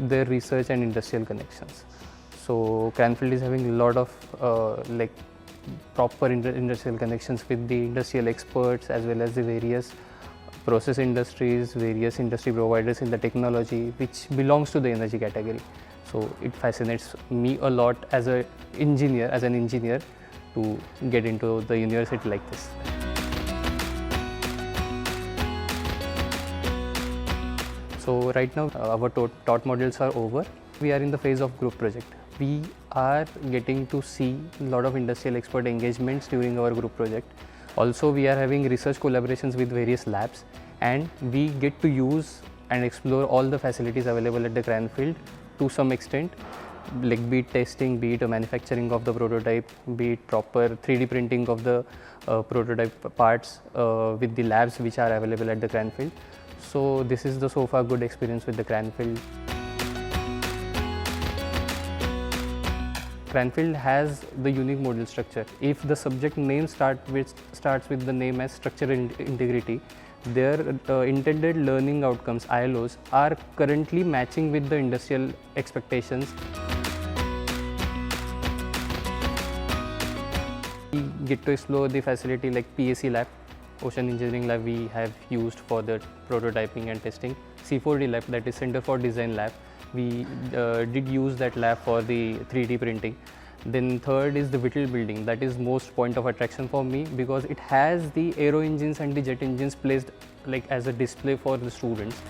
their research and industrial connections. So Cranfield is having a lot of like proper industrial connections with the industrial experts as well as the various process industries, various industry providers in the technology which belongs to the energy category. So it fascinates me a lot as an engineer to get into the university like this. So right now our taught modules are over. We are in the phase of group project. We are getting to see a lot of industrial expert engagements during our group project. Also we are having research collaborations with various labs, and we get to use and explore all the facilities available at the Cranfield to some extent, like be it testing, be it a manufacturing of the prototype, be it proper 3D printing of the prototype parts with the labs which are available at the Cranfield. So this is the so far good experience with the Cranfield. Cranfield has the unique module structure. If the subject name starts with the name as structural integrity, their intended learning outcomes ILOs are currently matching with the industrial expectations. We get to explore the facility like PAC lab, Ocean Engineering lab we have used for the prototyping and testing. C4D lab, that is Center for Design lab, we did use that lab for the 3D printing. Then third is the Whittle building, that is most point of attraction for me because it has the aero engines and the jet engines placed like as a display for the students.